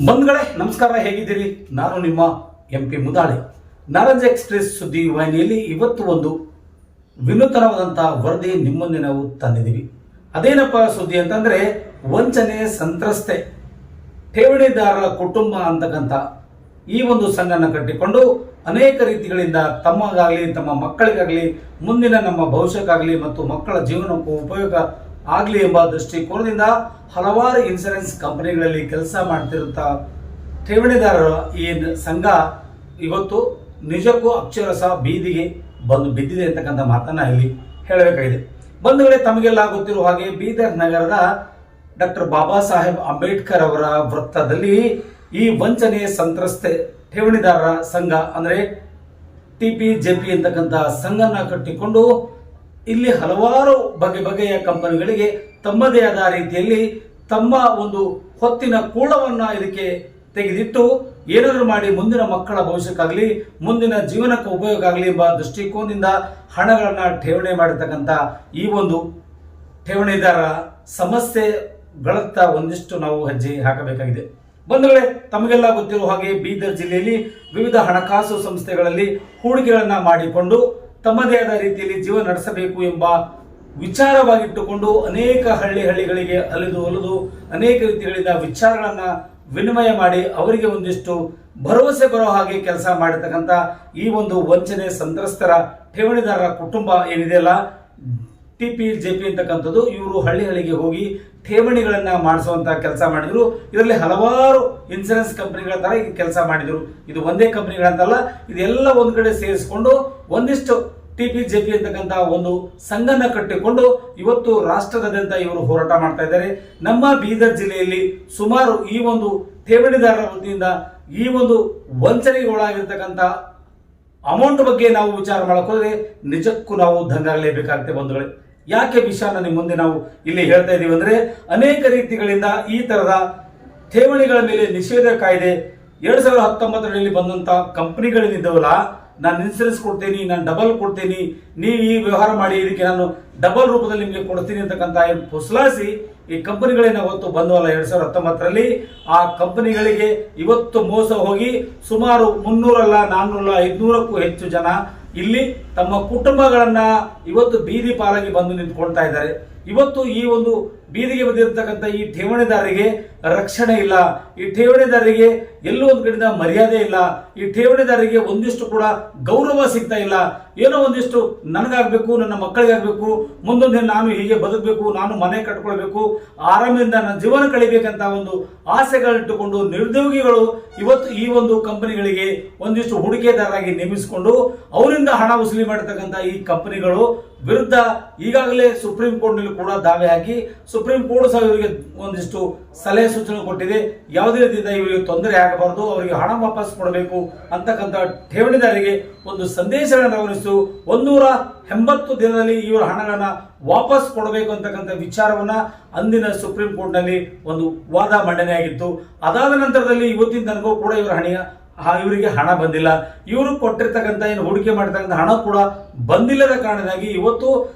ಬಂಧುಗಳೇ ನಮಸ್ಕಾರ, ಹೇಗಿದ್ದೀರಿ? ನಾನು ನಿಮ್ಮ MP ಮುದಾಳೆ. ನಾರಾಜ್ ಎಕ್ಸ್ಪ್ರೆಸ್ ಸುದ್ದಿ ವಾಹಿನಿಯಲ್ಲಿ ಇವತ್ತು ಒಂದು ವಿನೂತನವಾದಂತಹ ವರದಿ ನಿಮ್ಮನ್ನೇ ನಾವು ತಂದಿದ್ದೀವಿ. ಅದೇನಪ್ಪ ಸುದ್ದಿ ಅಂತಂದ್ರೆ, ವಂಚನೆ ಸಂತ್ರಸ್ತೆ ಠೇವಣಿದಾರರ ಕುಟುಂಬ ಅಂತಕ್ಕಂಥ ಈ ಒಂದು ಸಂಘನ ಕಟ್ಟಿಕೊಂಡು ಅನೇಕ ರೀತಿಗಳಿಂದ ತಮ್ಮಗಾಗಲಿ ತಮ್ಮ ಮಕ್ಕಳಿಗಾಗಲಿ ಮುಂದಿನ ನಮ್ಮ ಭವಿಷ್ಯಕ್ಕಾಗಲಿ ಮತ್ತು ಮಕ್ಕಳ ಜೀವನಕ್ಕೂ ಉಪಯೋಗ ಆಗಲಿ ಎಂಬ ದೃಷ್ಟಿಕೋನದಿಂದ ಹಲವಾರು ಇನ್ಶೂರೆನ್ಸ್ ಕಂಪನಿಗಳಲ್ಲಿ ಕೆಲಸ ಮಾಡ್ತಿರುತ್ತ ಠೇವಣಿದಾರರ ಈ ಸಂಘ ಇವತ್ತು ನಿಜಕ್ಕೂ ಅಕ್ಷರಶಃ ಬೀದಿಗೆ ಬಂದು ಬಿದ್ದಿದೆ ಅಂತಕ್ಕಂಥ ಮಾತನ್ನ ಇಲ್ಲಿ ಹೇಳಬೇಕಾಗಿದೆ. ಬಂಧುಗಳೇ, ತಮಗೆಲ್ಲ ಗೊತ್ತಿರುವ ಹಾಗೆ ಬೀದರ್ ನಗರದ ಡಾಕ್ಟರ್ ಬಾಬಾ ಸಾಹೇಬ್ ಅಂಬೇಡ್ಕರ್ ಅವರ ವೃತ್ತದಲ್ಲಿ ಈ ವಂಚನೆ ಸಂತ್ರಸ್ತೆ ಠೇವಣಿದಾರರ ಸಂಘ ಅಂದ್ರೆ TPJP ಅಂತಕ್ಕಂಥ ಸಂಘನ ಕಟ್ಟಿಕೊಂಡು ಇಲ್ಲಿ ಹಲವಾರು ಬಗೆಯ ಕಂಪನಿಗಳಿಗೆ ತಮ್ಮದೇ ಆದ ರೀತಿಯಲ್ಲಿ ತಮ್ಮ ಒಂದು ಹೊತ್ತಿನ ಕೂಳವನ್ನ ಇದಕ್ಕೆ ತೆಗೆದಿಟ್ಟು ಏನಾದರೂ ಮಾಡಿ ಮುಂದಿನ ಮಕ್ಕಳ ಭವಿಷ್ಯಕ್ಕಾಗಲಿ ಮುಂದಿನ ಜೀವನಕ್ಕೆ ಉಪಯೋಗ ಆಗಲಿ ಎಂಬ ದೃಷ್ಟಿಕೋನದಿಂದ ಹಣಗಳನ್ನ ಠೇವಣಿ ಮಾಡಿರ್ತಕ್ಕಂಥ ಈ ಒಂದು ಠೇವಣಿದಾರರ ಸಮಸ್ಯೆಗಳತ್ತ ಒಂದಿಷ್ಟು ನಾವು ಹೆಜ್ಜೆ ಹಾಕಬೇಕಾಗಿದೆ. ಬಂಧುಗಳೇ, ತಮಗೆಲ್ಲ ಗೊತ್ತಿರುವ ಹಾಗೆ ಬೀದರ್ ಜಿಲ್ಲೆಯಲ್ಲಿ ವಿವಿಧ ಹಣಕಾಸು ಸಂಸ್ಥೆಗಳಲ್ಲಿ ಹೂಡಿಕೆಗಳನ್ನ ಮಾಡಿಕೊಂಡು ತಮ್ಮದೇ ಆದ ರೀತಿಯಲ್ಲಿ ಜೀವನ ನಡೆಸಬೇಕು ಎಂಬ ವಿಚಾರವಾಗಿಟ್ಟುಕೊಂಡು ಅನೇಕ ಹಳ್ಳಿಗಳಿಗೆ ಅಲೆದು ಅನೇಕ ರೀತಿಗಳಿಂದ ವಿಚಾರಗಳನ್ನ ವಿನಿಮಯ ಮಾಡಿ ಅವರಿಗೆ ಒಂದಿಷ್ಟು ಭರವಸೆ ಬರೋ ಹಾಗೆ ಕೆಲಸ ಮಾಡಿರ್ತಕ್ಕಂಥ ಈ ಒಂದು ವಂಚನೆ ಸಂತ್ರಸ್ತರ ಠೇವಣಿದಾರರ ಕುಟುಂಬ ಏನಿದೆಯಲ್ಲ TPJP ಅಂತಕ್ಕಂಥದ್ದು, ಇವರು ಹಳ್ಳಿಗೆ ಹೋಗಿ ಠೇವಣಿಗಳನ್ನ ಮಾಡಿಸುವಂತ ಕೆಲಸ ಮಾಡಿದ್ರು. ಇದರಲ್ಲಿ ಹಲವಾರು ಇನ್ಸೂರೆನ್ಸ್ ಕಂಪನಿಗಳ ತರ ಕೆಲಸ ಮಾಡಿದ್ರು. ಇದು ಒಂದೇ ಕಂಪನಿಗಳಂತಲ್ಲ, ಇದೆಲ್ಲ ಒಂದ್ ಕಡೆ ಸೇರಿಸಿಕೊಂಡು ಒಂದಿಷ್ಟು TPJP ಅಂತಕ್ಕಂಥ ಒಂದು ಸಂಘನ ಕಟ್ಟಿಕೊಂಡು ಇವತ್ತು ರಾಷ್ಟ್ರದಾದ್ಯಂತ ಇವರು ಹೋರಾಟ ಮಾಡ್ತಾ ಇದ್ದಾರೆ. ನಮ್ಮ ಬೀದರ್ ಜಿಲ್ಲೆಯಲ್ಲಿ ಸುಮಾರು ಈ ಒಂದು ಠೇವಣಿದಾರರ ವತಿಯಿಂದ ಈ ಒಂದು ವಂಚನೆಗೆ ಒಳಗಾಗಿರ್ತಕ್ಕಂಥ ಅಮೌಂಟ್ ಬಗ್ಗೆ ನಾವು ವಿಚಾರ ಮಾಡಕ್ ಹೋದ್ರೆ ನಿಜಕ್ಕೂ ನಾವು ದಂಗಾಗಲೇಬೇಕಾಗುತ್ತೆ. ಬಂಧುಗಳೇ, ಯಾಕೆ ವಿಷಯನ ನಿಮ್ಮ ಮುಂದೆ ನಾವು ಇಲ್ಲಿ ಹೇಳ್ತಾ ಇದೀವಿ ಅಂದ್ರೆ, ಅನೇಕ ರೀತಿಗಳಿಂದ ಈ ತರದ ಠೇವಣಿಗಳ ಮೇಲೆ ನಿಷೇಧ ಕಾಯ್ದೆ 2019ರಲ್ಲಿ ಬಂದಂತ ಕಂಪನಿಗಳೇನಿದ್ದಾವಲ್ಲ, ನಾನು ಇನ್ಸೂರೆನ್ಸ್ ಕೊಡ್ತೀನಿ, ನಾನು ಡಬಲ್ ಕೊಡ್ತೀನಿ, ನೀವು ಈ ವ್ಯವಹಾರ ಮಾಡಿ, ಇದಕ್ಕೆ ನಾನು ಡಬಲ್ ರೂಪದಲ್ಲಿ ನಿಮಗೆ ಕೊಡ್ತೀನಿ ಅಂತಕ್ಕಂಥ ಪುಸಲಾಸಿ ಈ ಕಂಪನಿಗಳೇನ ಅವತ್ತು ಬಂದವಲ್ಲ 2019ರಲ್ಲಿ, ಆ ಕಂಪನಿಗಳಿಗೆ ಇವತ್ತು ಮೋಸ ಹೋಗಿ ಸುಮಾರು 300 ಅಲ್ಲ 400 500ಕ್ಕೂ ಹೆಚ್ಚು ಜನ ಇಲ್ಲಿ ತಮ್ಮ ಕುಟುಂಬಗಳನ್ನ ಇವತ್ತು ಬೀದಿ ಪಾಲಾಗಿ ಬಂದು ನಿಂತ್ಕೊಳ್ತಾ ಇದ್ದಾರೆ. ಇವತ್ತು ಈ ಒಂದು ಬೀದಿಗೆ ಬಂದಿರತಕ್ಕಂಥ ಈ ಠೇವಣಿದಾರರಿಗೆ ರಕ್ಷಣೆ ಇಲ್ಲ, ಈ ಠೇವಣಿದಾರರಿಗೆ ಎಲ್ಲೋ ಒಂದು ಕಡೆಯಿಂದ ಮರ್ಯಾದೆ ಇಲ್ಲ, ಈ ಠೇವಣಿದಾರರಿಗೆ ಒಂದಿಷ್ಟು ಕೂಡ ಗೌರವ ಸಿಗ್ತಾ ಇಲ್ಲ. ಏನೋ ಒಂದಿಷ್ಟು ನನಗಾಗಬೇಕು, ನನ್ನ ಮಕ್ಕಳಿಗಾಗಬೇಕು, ಮುಂದೊಂದು ದಿನ ನಾನು ಹೀಗೆ ಬದುಕಬೇಕು, ನಾನು ಮನೆ ಕಟ್ಕೊಳ್ಬೇಕು, ಆರಾಮದಿಂದ ನನ್ನ ಜೀವನ ಕಳಿಬೇಕಂತ ಒಂದು ಆಸೆಗಳಿಟ್ಟುಕೊಂಡು ನಿರುದ್ಯೋಗಿಗಳು ಇವತ್ತು ಈ ಒಂದು ಕಂಪನಿಗಳಿಗೆ ಒಂದಿಷ್ಟು ಹೂಡಿಕೆದಾರರಾಗಿ ನೇಮಿಸಿಕೊಂಡು ಅವರಿಂದ ಹಣ ವಸೂಲಿ ಮಾಡತಕ್ಕಂಥ ಈ ಕಂಪನಿಗಳು ವಿರುದ್ಧ ಈಗಾಗಲೇ ಸುಪ್ರೀಂ ಕೋರ್ಟ್ ನಲ್ಲಿ ಕೂಡ ದಾವೆ ಹಾಕಿ ಸುಪ್ರೀಂ ಕೋರ್ಟ್ ಸಹ ಇವರಿಗೆ ಒಂದಿಷ್ಟು ಸಲಹೆ ಸೂಚನೆ ಕೊಟ್ಟಿದೆ. ಯಾವುದೇ ರೀತಿಯಿಂದ ಇವರಿಗೆ ತೊಂದರೆ ಆಗಬಾರದು, ಅವರಿಗೆ ಹಣ ವಾಪಸ್ ಕೊಡಬೇಕು ಅಂತಕ್ಕಂಥ ಠೇವಣಿದಾರರಿಗೆ ಒಂದು ಸಂದೇಶಗಳನ್ನು ರವಾನಿಸಿ 180 ದಿನದಲ್ಲಿ ಇವರ ಹಣಗಳನ್ನ ವಾಪಸ್ ಕೊಡಬೇಕು ಅಂತಕ್ಕಂಥ ವಿಚಾರವನ್ನ ಅಂದಿನ ಸುಪ್ರೀಂ ಕೋರ್ಟ್ ನಲ್ಲಿ ಒಂದು ವಾದ ಮಂಡನೆ ಆಗಿತ್ತು. ಅದಾದ ನಂತರದಲ್ಲಿ ಇವತ್ತಿನ ತನಕ ಕೂಡ ಇವರಿಗೆ ಹಣ ಬಂದಿಲ್ಲ. ಇವರು ಕೊಟ್ಟಿರ್ತಕ್ಕಂಥ ಏನು ಹೂಡಿಕೆ ಮಾಡಿರ್ತಕ್ಕಂಥ ಹಣ ಕೂಡ ಬಂದಿಲ್ಲದ ಕಾರಣವಾಗಿ ಇವತ್ತು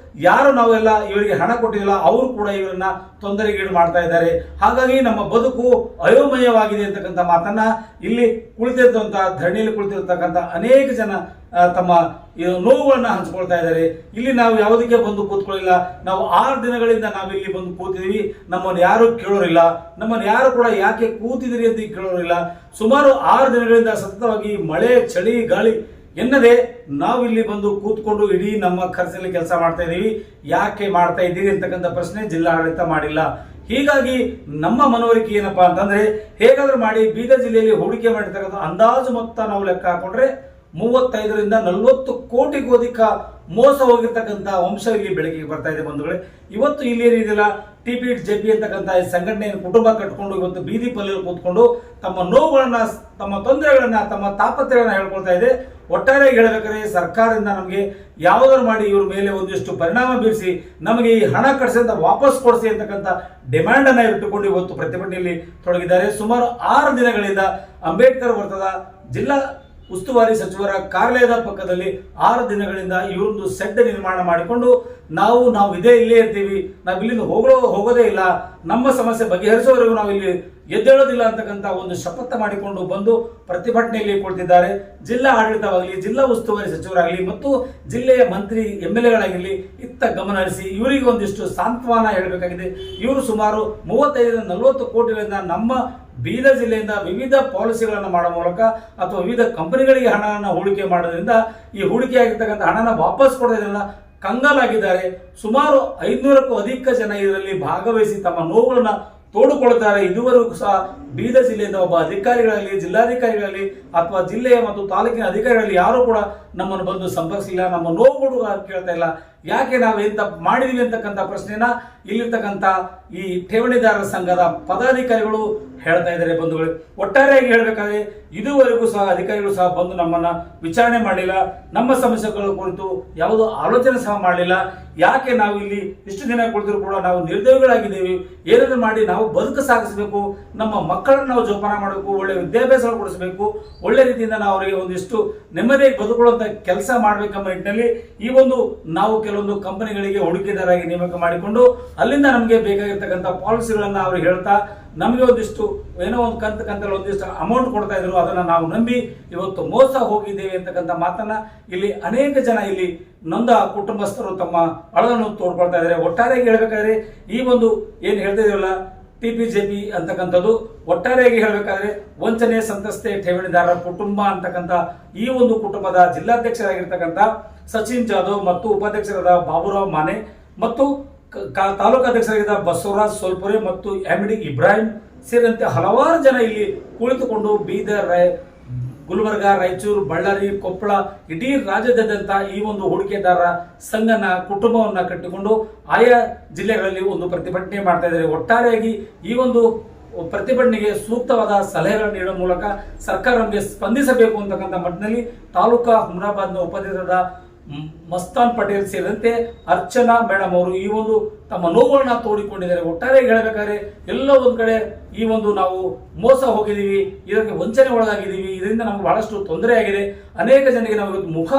ಯಾರು ನಾವೆಲ್ಲ ಇವರಿಗೆ ಹಣ ಕೊಟ್ಟಿಲ್ಲ ಅವರು ಕೂಡ ಇವರನ್ನ ತೊಂದರೆಗೀಡು ಮಾಡ್ತಾ ಇದ್ದಾರೆ. ಹಾಗಾಗಿ ನಮ್ಮ ಬದುಕು ಅಯೋಮಯವಾಗಿದೆ ಅಂತಕ್ಕಂಥ ಮಾತನ್ನ ಇಲ್ಲಿ ಕುಳಿತಿರ್ತಕ್ಕಂಥ ಧರಣಿಯಲ್ಲಿ ಕುಳಿತಿರ್ತಕ್ಕಂಥ ಅನೇಕ ಜನ ತಮ್ಮ ನೋವುಗಳನ್ನ ಹಂಚ್ಕೊಳ್ತಾ ಇದ್ದಾರೆ. ಇಲ್ಲಿ ನಾವು ಯಾವುದಕ್ಕೆ ಬಂದು ಕೂತ್ಕೊಳ್ಳಿಲ್ಲ, ನಾವು 6 ದಿನಗಳಿಂದ ನಾವಿಲ್ಲಿ ಬಂದು ಕೂತಿದೀವಿ, ನಮ್ಮನ್ನು ಯಾರು ಕೇಳೋರಿಲ್ಲ, ನಮ್ಮನ್ನು ಯಾರು ಕೂಡ ಯಾಕೆ ಕೂತಿದಿರಿ ಅಂತ ಕೇಳೋರಿಲ್ಲ. ಸುಮಾರು 6 ದಿನಗಳಿಂದ ಸತತವಾಗಿ ಮಳೆ ಚಳಿ ಗಾಳಿ ಎನ್ನದೆ ನಾವಿಲ್ಲಿ ಬಂದು ಕೂತ್ಕೊಂಡು ಇಡೀ ನಮ್ಮ ಖರ್ಚಲ್ಲಿ ಕೆಲಸ ಮಾಡ್ತಾ ಇದೀವಿ. ಯಾಕೆ ಮಾಡ್ತಾ ಇದ್ದೀರಿ ಅಂತಕ್ಕಂಥ ಪ್ರಶ್ನೆ ಜಿಲ್ಲಾಡಳಿತ ಮಾಡಿಲ್ಲ. ಹೀಗಾಗಿ ನಮ್ಮ ಮನವರಿಕೆ ಏನಪ್ಪಾ ಅಂತಂದ್ರೆ, ಹೇಗಾದ್ರೂ ಮಾಡಿ ಬೀದರ್ ಜಿಲ್ಲೆಯಲ್ಲಿ ಹೂಡಿಕೆ ಮಾಡಿರ್ತಕ್ಕಂಥ ಅಂದಾಜು ಮೊತ್ತ ನಾವು ಲೆಕ್ಕ ಹಾಕೊಂಡ್ರೆ 35ರಿಂದ 40 ಕೋಟಿಗೂ ಅಧಿಕ ಮೋಸ ಹೋಗಿರ್ತಕ್ಕಂಥ ಅಂಶ ಇಲ್ಲಿ ಬೆಳಕಿಗೆ ಬರ್ತಾ ಇದೆ. ಬಂಧುಗಳೇ, ಇವತ್ತು ಇಲ್ಲಿ ಏನಿದೆಯಲ್ಲ TPJP ಅಂತಕ್ಕಂಥ ಸಂಘಟನೆ ಕುಟುಂಬ ಕಟ್ಕೊಂಡು ಇವತ್ತು ಬೀದಿ ಪಲ್ಲೆಯಲ್ಲಿ ಕೂತ್ಕೊಂಡು ತಮ್ಮ ನೋವುಗಳನ್ನ, ತಮ್ಮ ತೊಂದರೆಗಳನ್ನ, ತಮ್ಮ ತಾಪತ್ರೆಗಳನ್ನ ಹೇಳ್ಕೊಳ್ತಾ ಇದೆ. ಒಟ್ಟಾರೆ ಹೇಳಬೇಕಾದ್ರೆ ಸರ್ಕಾರದಿಂದ ನಮಗೆ ಯಾವುದಾದ್ರು ಮಾಡಿ ಇವ್ರ ಮೇಲೆ ಒಂದಿಷ್ಟು ಪರಿಣಾಮ ಬೀರಿಸಿ ನಮಗೆ ಈ ಹಣ ಕಟ್ಟಿಸಿದ ವಾಪಸ್ ಕೊಡಿಸಿ ಅಂತಕ್ಕಂಥ ಡಿಮ್ಯಾಂಡ್ ಅನ್ನ ಇಟ್ಟುಕೊಂಡು ಇವತ್ತು ಪ್ರತಿಭಟನೆಯಲ್ಲಿ ತೊಡಗಿದ್ದಾರೆ. ಸುಮಾರು 6 ದಿನಗಳಿಂದ ಅಂಬೇಡ್ಕರ್ ವೃತ್ತದ ಜಿಲ್ಲಾ ಉಸ್ತುವಾರಿ ಸಚಿವರ ಕಾರ್ಯಾಲಯದ ಪಕ್ಕದಲ್ಲಿ 6 ದಿನಗಳಿಂದ ಇವರೊಂದು ಸೆಡ್ ನಿರ್ಮಾಣ ಮಾಡಿಕೊಂಡು ನಾವು ಇಲ್ಲೇ ಇರ್ತೀವಿ, ನಾವು ಇಲ್ಲಿಂದ ಹೋಗೋದೇ ಇಲ್ಲ, ನಮ್ಮ ಸಮಸ್ಯೆ ಬಗೆಹರಿಸುವವರೆಗೂ ನಾವು ಇಲ್ಲಿ ಎದ್ದೇಳೋದಿಲ್ಲ ಅಂತಕ್ಕಂಥ ಒಂದು ಶಪಥ ಮಾಡಿಕೊಂಡು ಬಂದು ಪ್ರತಿಭಟನೆಯಲ್ಲಿ ಕುಳಿತಿದ್ದಾರೆ. ಜಿಲ್ಲಾ ಆಡಳಿತವಾಗಲಿ, ಜಿಲ್ಲಾ ಉಸ್ತುವಾರಿ ಸಚಿವರಾಗಲಿ ಮತ್ತು ಜಿಲ್ಲೆಯ ಮಂತ್ರಿ MLAಗಳಾಗಿರಲಿ ಇತ್ತ ಗಮನ ಹರಿಸಿ ಇವರಿಗೆ ಒಂದಿಷ್ಟು ಸಾಂತ್ವನ ಹೇಳಬೇಕಾಗಿದೆ. ಇವರು ಸುಮಾರು 35-40 ಕೋಟಿಗಳಿಂದ ನಮ್ಮ ಬೀದರ್ ಜಿಲ್ಲೆಯಿಂದ ವಿವಿಧ ಪಾಲಿಸಿಗಳನ್ನು ಮಾಡುವ ಮೂಲಕ ಅಥವಾ ವಿವಿಧ ಕಂಪನಿಗಳಿಗೆ ಹಣವನ್ನು ಹೂಡಿಕೆ ಮಾಡೋದ್ರಿಂದ ಈ ಹೂಡಿಕೆಯಾಗಿರ್ತಕ್ಕಂಥ ಹಣನ ವಾಪಸ್ ಕೊಡೋದ್ರಿಂದ ಕಂಗಾಲಾಗಿದ್ದಾರೆ. ಸುಮಾರು 500ಕ್ಕೂ ಅಧಿಕ ಜನ ಇದರಲ್ಲಿ ಭಾಗವಹಿಸಿ ತಮ್ಮ ನೋವುಗಳನ್ನು ತೋಡಿಕೊಳ್ಳುತ್ತಾರೆ. ಇದುವರೆಗೂ ಸಹ ಬೀದರ್ ಜಿಲ್ಲೆಯಿಂದ ಒಬ್ಬ ಅಧಿಕಾರಿಗಳಲ್ಲಿ, ಜಿಲ್ಲಾಧಿಕಾರಿಗಳಲ್ಲಿ ಅಥವಾ ಜಿಲ್ಲೆಯ ಮತ್ತು ತಾಲೂಕಿನ ಅಧಿಕಾರಿಗಳಲ್ಲಿ ಯಾರು ಕೂಡ ನಮ್ಮನ್ನು ಬಂದು ಸಂಪರ್ಕಿಸಿಲ್ಲ, ನಮ್ಮ ನೋವುಗಳು ಕೇಳ್ತಾ ಇಲ್ಲ. ಯಾಕೆ ನಾವು ಎಂತ ಮಾಡಿದೀವಿ ಅಂತಕ್ಕಂಥ ಪ್ರಶ್ನೆನ ಇಲ್ಲಿರ್ತಕ್ಕಂಥ ಈ ಠೇವಣಿದಾರರ ಸಂಘದ ಪದಾಧಿಕಾರಿಗಳು ಹೇಳ್ತಾ ಇದ್ದಾರೆ. ಬಂಧುಗಳು, ಒಟ್ಟಾರೆಯಾಗಿ ಹೇಳಬೇಕಾದ್ರೆ ಇದುವರೆಗೂ ಸಹ ಅಧಿಕಾರಿಗಳು ಸಹ ಬಂದು ನಮ್ಮನ್ನ ವಿಚಾರಣೆ ಮಾಡಲಿಲ್ಲ, ನಮ್ಮ ಸಮಸ್ಯೆಗಳ ಕುರಿತು ಯಾವುದೋ ಆಲೋಚನೆ ಸಹ ಮಾಡಲಿಲ್ಲ. ಯಾಕೆ ನಾವು ಇಲ್ಲಿ ಇಷ್ಟು ದಿನ ಕುಳಿತರೂ ಕೂಡ ನಾವು ನಿರ್ದಯಗಳಾಗಿದ್ದೇವೆ, ಏನಾದರೂ ಮಾಡಿ ನಾವು ಬದುಕು ಸಾಗಿಸಬೇಕು, ನಮ್ಮ ಮಕ್ಕಳನ್ನು ನಾವು ಜೋಪಾನ ಮಾಡಬೇಕು, ಒಳ್ಳೆ ವಿದ್ಯಾಭ್ಯಾಸ ಕೊಡಿಸಬೇಕು, ಒಳ್ಳೆ ರೀತಿಯಿಂದ ನಾವು ಅವರಿಗೆ ಒಂದಿಷ್ಟು ನೆಮ್ಮದಿಯಾಗಿ ಬದುಕುವಂತ ಕೆಲಸ ಮಾಡಬೇಕೆಂಬ ನಿಟ್ಟಿನಲ್ಲಿ ಈ ಒಂದು ನಾವು ಕೆಲವೊಂದು ಕಂಪನಿಗಳಿಗೆ ಹೂಡಿಕೆದಾರರಾಗಿ ನೇಮಕ ಮಾಡಿಕೊಂಡು ಅಲ್ಲಿಂದ ನಮಗೆ ಬೇಕಾಗಿರ್ತಕ್ಕಂಥ ಪಾಲಿಸಿಗಳನ್ನ ಅವ್ರಿಗೆ ಹೇಳ್ತಾ ನಮಗೆ ಒಂದಿಷ್ಟು ಏನೋ ಒಂದು ಕಂತಲ್ಲಿ ಒಂದಿಷ್ಟು ಅಮೌಂಟ್ ಕೊಡ್ತಾ ಇದ್ರು. ಅದನ್ನ ನಾವು ನಂಬಿ ಇವತ್ತು ಮೋಸ ಹೋಗಿದ್ದೇವೆ ಅಂತಕ್ಕಂಥ ಮಾತನ್ನ ಇಲ್ಲಿ ಅನೇಕ ಜನ ಇಲ್ಲಿ ನೊಂದ ಕುಟುಂಬಸ್ಥರು ತಮ್ಮ ಅಳವನ್ನು ತೋಡ್ಕೊಳ್ತಾ ಇದ್ದಾರೆ. ಒಟ್ಟಾರೆಯಾಗಿ ಹೇಳ್ಬೇಕಾದ್ರೆ ಈ ಒಂದು ಏನು ಹೇಳ್ತಾ ಇದೀವಲ್ಲ TPJP ಅಂತಕ್ಕಂಥದ್ದು ಒಟ್ಟಾರೆಯಾಗಿ ಹೇಳಬೇಕಾದ್ರೆ ವಂಚನೆ ಸಂತ್ರಸ್ತೆ ಠೇವಣಿದಾರರ ಕುಟುಂಬ ಅಂತಕ್ಕಂಥ ಈ ಒಂದು ಕುಟುಂಬದ ಜಿಲ್ಲಾಧ್ಯಕ್ಷರಾಗಿರ್ತಕ್ಕಂಥ ಸಚಿನ್ ಜಾಧವ್ ಮತ್ತು ಉಪಾಧ್ಯಕ್ಷರಾದ ಬಾಬುರಾವ್ ಮಾನೆ ಮತ್ತು ತಾಲೂಕು ಅಧ್ಯಕ್ಷರಾಗಿದ್ದ ಬಸವರಾಜ್ ಸೋಲ್ಪುರೆ ಮತ್ತು MD ಇಬ್ರಾಹಿಂ ಸೇರಿದಂತೆ ಹಲವಾರು ಜನ ಇಲ್ಲಿ ಕುಳಿತುಕೊಂಡು ಬೀದರ್, ಗುಲ್ಬರ್ಗಾ, ರಾಯಚೂರು, ಬಳ್ಳಾರಿ, ಕೊಪ್ಪಳ ಇಡೀ ರಾಜ್ಯದಾದ್ಯಂತ ಈ ಒಂದು ಹೂಡಿಕೆದಾರರ ಸಂಘನ ಕುಟುಂಬವನ್ನ ಕಟ್ಟಿಕೊಂಡು ಆಯಾ ಜಿಲ್ಲೆಗಳಲ್ಲಿ ಒಂದು ಪ್ರತಿಭಟನೆ ಮಾಡ್ತಾ ಇದ್ದಾರೆ. ಒಟ್ಟಾರೆಯಾಗಿ ಈ ಒಂದು ಪ್ರತಿಭಟನೆಗೆ ಸೂಕ್ತವಾದ ಸಲಹೆಗಳನ್ನು ನೀಡುವ ಮೂಲಕ ಸರ್ಕಾರ ನಮಗೆ ಸ್ಪಂದಿಸಬೇಕು ಅಂತಕ್ಕಂಥ ಮಟ್ಟಿನಲ್ಲಿ ತಾಲೂಕಾ ಹುಮ್ನಾಬಾದ್ನ ಉಪಾಧ್ಯಕ್ಷರಾದ ಮಸ್ತಾನ್ ಪಟೇಲ್ ಸೇರಿದಂತೆ ಅರ್ಚನಾ ಮೇಡಮ್ ಅವರು ಈ ಒಂದು ತಮ್ಮ ನೋವುಗಳನ್ನ ತೋಡಿಕೊಂಡಿದ್ದಾರೆ. ಒಟ್ಟಾರೆ ಹೇಳಬೇಕಾದ್ರೆ ಎಲ್ಲ ಒಂದ್ ಕಡೆ ಈ ಒಂದು ನಾವು ಮೋಸ ಹೋಗಿದ್ದೀವಿ, ಇದಕ್ಕೆ ವಂಚನೆ ಒಳಗಾಗಿದ್ದೀವಿ, ಇದರಿಂದ ನಮ್ಗೆ ಬಹಳಷ್ಟು ತೊಂದರೆ ಆಗಿದೆ, ಅನೇಕ ಜನರಿಗೆ ನಾವು ಮುಖ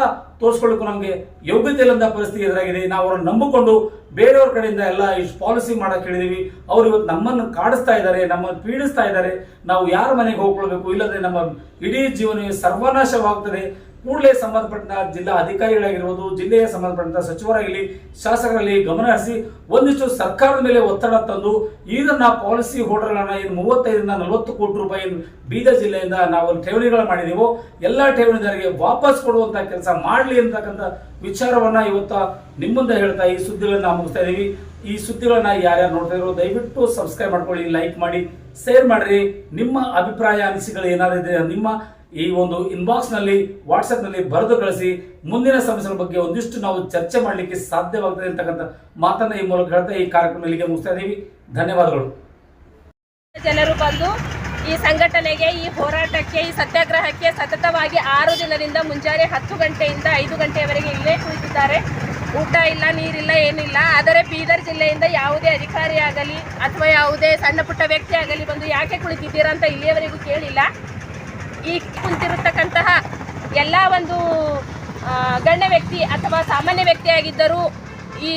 ತೋರಿಸ್ಕೊಳ್ಳಿಕ್ಕೂ ನಮಗೆ ಯೋಗ್ಯತೆ ಇಲ್ಲದ ಪರಿಸ್ಥಿತಿ ಎದುರಾಗಿದೆ. ನಾವು ಅವ್ರನ್ನ ನಂಬಿಕೊಂಡು ಬೇರೆಯವ್ರ ಕಡೆಯಿಂದ ಎಲ್ಲ ಇಷ್ಟು ಪಾಲಿಸಿ ಮಾಡಕ್ ಹೇಳಿದೀವಿ, ಅವ್ರು ಇವತ್ತು ನಮ್ಮನ್ನು ಕಾಡಿಸ್ತಾ ಇದ್ದಾರೆ, ನಮ್ಮನ್ನು ಪೀಡಿಸ್ತಾ ಇದ್ದಾರೆ, ನಾವು ಯಾರ ಮನೆಗೆ ಹೋಗ್ಕೊಳ್ಬೇಕು, ಇಲ್ಲದ್ರೆ ನಮ್ಮ ಇಡೀ ಜೀವನವೇ ಸರ್ವನಾಶವಾಗ್ತದೆ. ಕೂಡಲೇ ಸಂಬಂಧಪಟ್ಟ ಜಿಲ್ಲಾ ಅಧಿಕಾರಿಗಳಾಗಿರ್ಬೋದು, ಜಿಲ್ಲೆಯ ಸಂಬಂಧಪಟ್ಟ ಸಚಿವರಾಗಲಿ, ಶಾಸಕರಲ್ಲಿ ಗಮನ ಹರಿಸಿ ಒಂದಿಷ್ಟು ಸರ್ಕಾರದ ಮೇಲೆ ಒತ್ತಡ ತಂದು ಇದನ್ನ ಪಾಲಿಸಿ ಹೋಲ್ಡರ್ಗಳನ್ನ 35-40 ಕೋಟಿ ರೂಪಾಯಿ ಬೀದರ್ ಜಿಲ್ಲೆಯಿಂದ ನಾವು ಠೇವಣಿಗಳು ಮಾಡಿದೀವೋ ಎಲ್ಲ ಠೇವಣಿದಾರರಿಗೆ ವಾಪಸ್ ಕೊಡುವಂತ ಕೆಲಸ ಮಾಡಲಿ ಅಂತಕ್ಕಂಥ ವಿಚಾರವನ್ನ ಇವತ್ತು ನಿಮ್ಮ ಮುಂದೆ ಹೇಳ್ತಾ ಈ ಸುದ್ದಿಗಳನ್ನ ಮುಗಿಸ್ತಾ ಇದೀವಿ. ಈ ಸುದ್ದಿಗಳನ್ನ ಯಾರ್ಯಾರು ನೋಡ್ತಾ ಇರೋ ದಯವಿಟ್ಟು ಸಬ್ಸ್ಕ್ರೈಬ್ ಮಾಡ್ಕೊಳ್ಳಿ, ಲೈಕ್ ಮಾಡಿ, ಶೇರ್ ಮಾಡ್ರಿ. ನಿಮ್ಮ ಅಭಿಪ್ರಾಯ ಅನಿಸಿಕೆಗಳು ಏನಾದ್ರು ಇದೆ ನಿಮ್ಮ ಈ ಒಂದು ಇನ್ಬಾಕ್ಸ್ ನಲ್ಲಿ, ವಾಟ್ಸ್ಆಪ್ ನಲ್ಲಿ ಬರೆದು ಕಳಿಸಿ. ಮುಂದಿನ ಸಮಸ್ಯೆಗಳ ಬಗ್ಗೆ ಒಂದಿಷ್ಟು ನಾವು ಚರ್ಚೆ ಮಾಡಲಿಕ್ಕೆ ಸಾಧ್ಯವಾಗ್ತದೆ ಅಂತಕ್ಕಂಥ ಮಾತನ್ನ ಈ ಮೂಲಕ ಹೇಳ್ತಾ ಈ ಕಾರ್ಯಕ್ರಮ ಇಲ್ಲಿಗೆ ಮುಗಿಸ್ತಾ ಇದೀವಿ. ಧನ್ಯವಾದಗಳು. ಜನರು ಬಂದು ಈ ಸಂಘಟನೆಗೆ, ಈ ಹೋರಾಟಕ್ಕೆ, ಈ ಸತ್ಯಾಗ್ರಹಕ್ಕೆ ಸತತವಾಗಿ 6 ದಿನದಿಂದ ಮುಂಜಾನೆ 10 ಗಂಟೆಯಿಂದ 5 ಗಂಟೆಯವರೆಗೆ ಇಲ್ಲೇ ಕುಳಿತಿದ್ದಾರೆ. ಊಟ ಇಲ್ಲ, ನೀರಿಲ್ಲ, ಏನಿಲ್ಲ. ಆದರೆ ಬೀದರ್ ಜಿಲ್ಲೆಯಿಂದ ಯಾವುದೇ ಅಧಿಕಾರಿ ಆಗಲಿ ಅಥವಾ ಯಾವುದೇ ಸಣ್ಣ ಪುಟ್ಟ ವ್ಯಕ್ತಿ ಆಗಲಿ ಬಂದು ಯಾಕೆ ಕುಳಿತಿದ್ದೀರಾ ಅಂತ ಇಲ್ಲಿಯವರೆಗೂ ಕೇಳಿಲ್ಲ. ಈ ಕುಂತಿರತಕ್ಕಂತಹ ಎಲ್ಲ ಒಂದು ಗಣ್ಯ ವ್ಯಕ್ತಿ ಅಥವಾ ಸಾಮಾನ್ಯ ವ್ಯಕ್ತಿಯಾಗಿದ್ದರೂ ಈ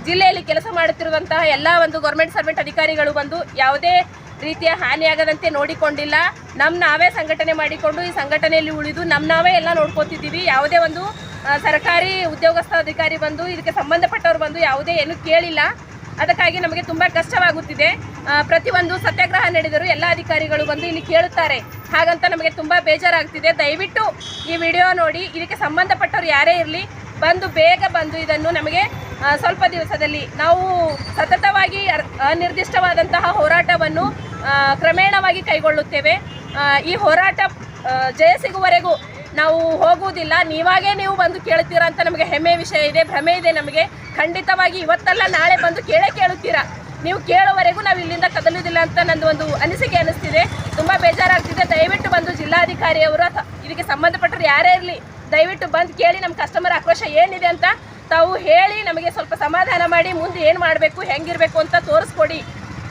ಜಿಲ್ಲೆಯಲ್ಲಿ ಕೆಲಸ ಮಾಡುತ್ತಿರುವಂತಹ ಎಲ್ಲ ಒಂದು ಗೌರ್ಮೆಂಟ್ ಸರ್ವೆಂಟ್ ಅಧಿಕಾರಿಗಳು ಬಂದು ಯಾವುದೇ ರೀತಿಯ ಹಾನಿಯಾಗದಂತೆ ನೋಡಿಕೊಂಡಿಲ್ಲ. ನಾವೇ ಸಂಘಟನೆ ಮಾಡಿಕೊಂಡು ಈ ಸಂಘಟನೆಯಲ್ಲಿ ಉಳಿದು ನಾವೇ ಎಲ್ಲ ನೋಡ್ಕೋತಿದ್ದೀವಿ. ಯಾವುದೇ ಒಂದು ಸರ್ಕಾರಿ ಉದ್ಯೋಗಸ್ಥ ಅಧಿಕಾರಿ ಬಂದು ಇದಕ್ಕೆ ಸಂಬಂಧಪಟ್ಟವರು ಬಂದು ಯಾವುದೇ ಏನು ಕೇಳಿಲ್ಲ. ಅದಕ್ಕಾಗಿ ನಮಗೆ ತುಂಬ ಕಷ್ಟವಾಗುತ್ತಿದೆ. ಪ್ರತಿಯೊಂದು ಸತ್ಯಾಗ್ರಹ ನಡೆದರೂ ಎಲ್ಲ ಅಧಿಕಾರಿಗಳು ಬಂದು ಇಲ್ಲಿ ಕೇಳುತ್ತಾರೆ, ಹಾಗಂತ ನಮಗೆ ತುಂಬ ಬೇಜಾರಾಗ್ತಿದೆ. ದಯವಿಟ್ಟು ಈ ವಿಡಿಯೋ ನೋಡಿ, ಇದಕ್ಕೆ ಸಂಬಂಧಪಟ್ಟವರು ಯಾರೇ ಇರಲಿ ಬೇಗ ಬಂದು ಇದನ್ನು ನಮಗೆ ಸ್ವಲ್ಪ ದಿವಸದಲ್ಲಿ ನಾವು ಸತತವಾಗಿ ಅನಿರ್ದಿಷ್ಟವಾದಂತಹ ಹೋರಾಟವನ್ನು ಕ್ರಮೇಣವಾಗಿ ಕೈಗೊಳ್ಳುತ್ತೇವೆ. ಈ ಹೋರಾಟ ಜಯ ಸಿಗುವವರೆಗೂ ನಾವು ಹೋಗುವುದಿಲ್ಲ. ನೀವು ಬಂದು ಕೇಳುತ್ತೀರಾ ಅಂತ ನಮಗೆ ಹೆಮ್ಮೆ ವಿಷಯ ಇದೆ, ಭ್ರಮೆ ಇದೆ ನಮಗೆ. ಖಂಡಿತವಾಗಿ ಇವತ್ತಲ್ಲ ನಾಳೆ ಬಂದು ಕೇಳುತ್ತೀರಾ. ನೀವು ಕೇಳುವವರೆಗೂ ನಾವು ಇಲ್ಲಿಂದ ಕದಲುವುದಿಲ್ಲ ಅಂತ ನಂದು ಒಂದು ಅನಿಸಿಕೆ ಅನಿಸ್ತಿದೆ. ತುಂಬ ಬೇಜಾರಾಗ್ತಿದೆ. ದಯವಿಟ್ಟು ಬಂದು ಜಿಲ್ಲಾಧಿಕಾರಿಯವರು ಇದಕ್ಕೆ ಸಂಬಂಧಪಟ್ಟರು ಯಾರೇ ಇರಲಿ ದಯವಿಟ್ಟು ಬಂದು ಕೇಳಿ, ನಮ್ಮ ಕಸ್ಟಮರ್ ಆಕ್ರೋಶ ಏನಿದೆ ಅಂತ ತಾವು ಹೇಳಿ ನಮಗೆ ಸ್ವಲ್ಪ ಸಮಾಧಾನ ಮಾಡಿ ಮುಂದೆ ಏನು ಮಾಡಬೇಕು, ಹೆಂಗಿರಬೇಕು ಅಂತ ತೋರಿಸ್ಕೊಡಿ.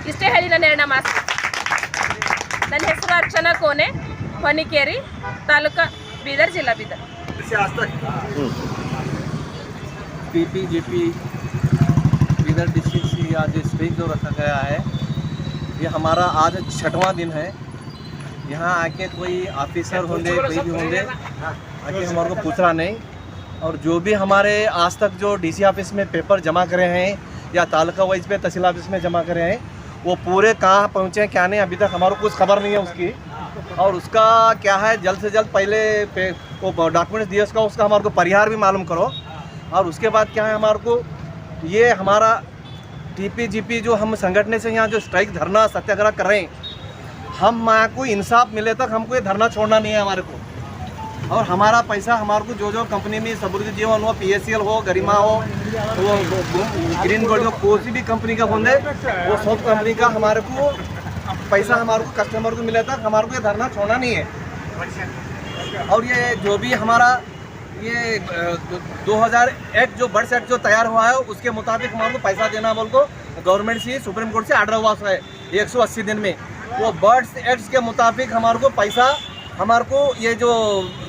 ಇಷ್ಟೇ ಹೇಳಿ ನನ್ನ 2 ಮಾತು. ನನ್ನ ಹೆಸರು ಅರ್ಚನಾ ಕೋನೆ, ಹೊನಿಕೇರಿ, ತಾಲೂಕು बीदर जिला बीदर। पीपीजीपी बीदर डिस्ट्रिक्ट से आज स्ट्राइक जो रखा गया है, ये हमारा आज 6वां दिन है। यहाँ आके कोई ऑफिसर होंगे, कोई भी होंगे, आके हमारे को पूछ रहा नहीं। और जो भी हमारे आज तक जो डीसी ऑफिस में पेपर जमा करे हैं या तालुका वाइज पे तहसील ऑफिस में जमा करे हैं, वो पूरे कहाँ पहुँचे हैं क्या नहीं, अभी तक हमारे को कुछ खबर नहीं है उसकी। और उसका क्या है, जल्द से जल्द पहले वो डॉक्यूमेंट्स दिए उसका हमारे को परिहार भी मालूम करो। और उसके बाद क्या है, हमारे को ये हमारा टीपीजीपी जो हम संगठन से यहाँ जो स्ट्राइक धरना सत्याग्रह कर रहे हैं, हम को इंसाफ मिले तक हमको ये धरना छोड़ना नहीं है हमारे को। और हमारा पैसा हमारे को जो कंपनी में समृद्धि जीवन हो, PACL हो, गरिमा हो, वो ग्रीन गोल्ड हो, कोई भी कंपनी का होंगे, वो सब कंपनी का हमारे को पैसा हमारे को कस्टमर को मिले तक हमारे को ये धरना छोड़ना नहीं है। और ये जो भी हमारा ये 2001 जो बर्ड्स एक्ट जो तैयार हुआ है, उसके मुताबिक हमारे को पैसा देना बोल को गवर्नमेंट से सुप्रीम कोर्ट से आर्डर हुआ है 180 दिन में। वो बर्ड्स एक्ट के मुताबिक हमारे को पैसा हमारे को ये जो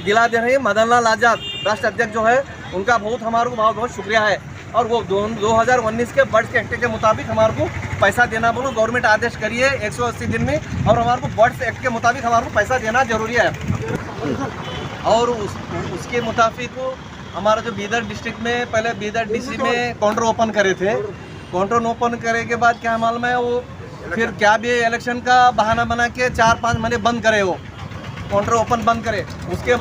दिला दे रहे हैं मदन लाल आज़ाद राष्ट्र अध्यक्ष जो है, उनका हमारे को बहुत बहुत शुक्रिया है। और वो 2019 के बर्ड्स एक्ट के मुताबिक हमारे को पैसा देना बोलो गवर्नमेंट आदेश करिए 180 दिन में। और हमारे को बर्ड्स एक्ट के मुताबिक हमारे को पैसा देना जरूरी है। और उसके मुताबिक हमारा जो बीदर डिस्ट्रिक्ट में पहले बीदर डीसी में काउंटर ओपन करे थे। काउंटर ओपन करे के बाद क्या मालूम है, वो फिर क्या भी इलेक्शन का बहाना बना के 4-5 महीने बंद करे, वो काउंटर ओपन बंद करे। उसके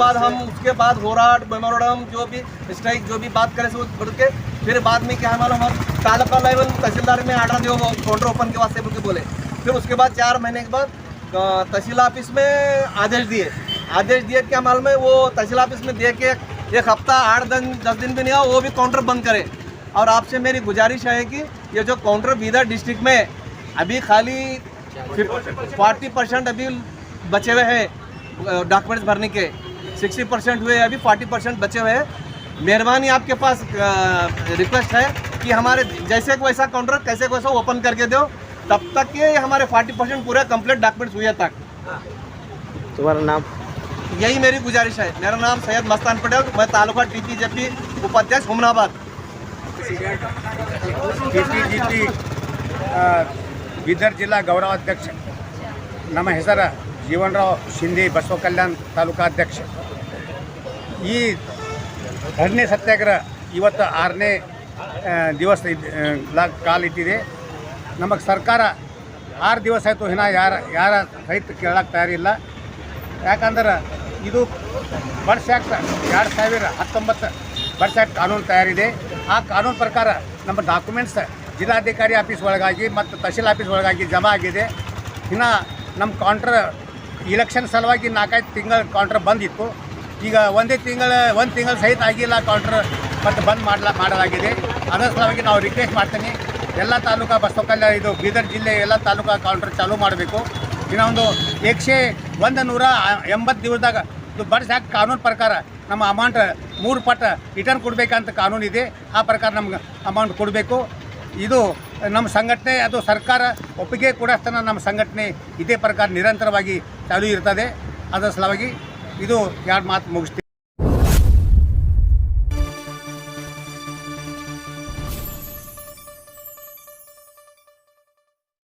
बाद होराट मेमोरेंडम जो भी स्ट्राइक जो भी बात करे बोल के, फिर बाद में क्या मालूम हम तालुका लेवल तहसीलदार में आर्डर दो काउंटर ओपन के वास्ते बोले। फिर उसके बाद 4 महीने के बाद तहसील ऑफिस में आदेश दिए क्या मालूम है, वो तहसील ऑफिस में दे के 1 हफ्ता 8-10 दिन भी नहीं हुआ, वो भी काउंटर बंद करे। और आपसे मेरी गुजारिश है कि ये जो काउंटर बीदर डिस्ट्रिक्ट में अभी खाली 40% अभी बचे हुए हैं डॉक्यूमेंट्स भरने के, 60% हुए, अभी 40% बचे हुए हैं। मेहरबानी आपके पास रिक्वेस्ट है कि हमारे जैसे को वैसा काउंटर कैसे को वैसा ओपन करके दो, तब तक ये हमारे 40% पूरे कंप्लीट डॉक्यूमेंट्स हुए तक। तुम्हारा नाम? यही मेरी गुजारिश है। मेरा नाम सैयद मस्तान पटेल, मैं तालुका टीपीजीपी उपाध्यक्ष हुमनाबाद। टीपीजीपी ಬೀದರ್ ಜಿಲ್ಲಾ ಗೌರವಾಧ್ಯಕ್ಷ. ನಮ್ಮ ಹೆಸರು ಜೀವನರಾವ್ ಶಿಂದೆ, ಬಸವ ಕಲ್ಯಾಣ ತಾಲೂಕಾಧ್ಯಕ್ಷ. ಈ ಧರಣಿ ಸತ್ಯಾಗ್ರಹ ಇವತ್ತು 6ನೇ ದಿವಸ ಕಾಲಿಟ್ಟಿದೆ. ನಮಗೆ ಸರ್ಕಾರ 6 ದಿವಸ ಆಯಿತು, ಇನ್ನೂ ಯಾರ ರೈತ ಕೇಳಕ್ಕೆ ತಯಾರಿಲ್ಲ. ಯಾಕಂದ್ರೆ ಇದು ಬರ್ಡ್ಸ್ ಆ್ಯಕ್ಟ್ 2019 ಬರ್ಡ್ಸ್ ಆ್ಯಕ್ಟ್ ಕಾನೂನು ತಯಾರಿದೆ. ಆ ಕಾನೂನು ಪ್ರಕಾರ ನಮ್ಮ ಡಾಕ್ಯುಮೆಂಟ್ಸ್ ಜಿಲ್ಲಾಧಿಕಾರಿ ಆಫೀಸ್ ಒಳಗಾಗಿ ಮತ್ತು ತಹಶೀಲ್ ಆಫೀಸ್ ಒಳಗಾಗಿ ಜಮಾ ಆಗಿದೆ. ಇನ್ನು ನಮ್ಮ ಕೌಂಟ್ರ್ ಇಲೆಕ್ಷನ್ ಸಲುವಾಗಿ 4-5 ತಿಂಗಳ ಕೌಂಟ್ರ್ ಬಂದಿತ್ತು. ಈಗ 1 ತಿಂಗಳು ಸಹಿತ ಆಗಿಲ್ಲ ಕೌಂಟ್ರ್, ಮತ್ತು ಬಂದ್ ಮಾಡಲಾಗಿದೆ. ಅದರ ಸಲುವಾಗಿ ನಾವು ರಿಕ್ವೆಸ್ಟ್ ಮಾಡ್ತೀನಿ, ಎಲ್ಲ ತಾಲೂಕಾ ಬಸವ ಕಲ್ಯಾಣ ಇದು ಬೀದರ್ ಜಿಲ್ಲೆ ಎಲ್ಲ ತಾಲೂಕಾ ಕೌಂಟ್ರ್ ಚಾಲೂ ಮಾಡಬೇಕು. ಇನ್ನೊಂದು 180 ದಿವಸದಾಗ ಇದು ಬರ್ಡ್ಸ್ ಆ್ಯಕ್ಟ್ ಕಾನೂನು ಪ್ರಕಾರ ನಮ್ಮ ಅಮೌಂಟ್ 3 ಪಟ್ಟು ರಿಟರ್ನ್ ಕೊಡಬೇಕಂತ ಕಾನೂನಿದೆ. ಆ ಪ್ರಕಾರ ನಮ್ಗೆ ಅಮೌಂಟ್ ಕೊಡಬೇಕು. ಇದು ನಮ್ಮ ಸಂಘಟನೆ, ಅದು ಸರ್ಕಾರ ಒಪ್ಪಿಗೆ ಕೊಡೋಸ್ತನ ನಮ್ಮ ಸಂಘಟನೆ ಇದೇ ಪ್ರಕಾರ ನಿರಂತರವಾಗಿ ಚಾಲೂ ಇರ್ತದೆ. ಅದರ ಸಲುವಾಗಿ ಇದು 2 ಮಾತು ಮುಗಿಸ್ತೀವಿ.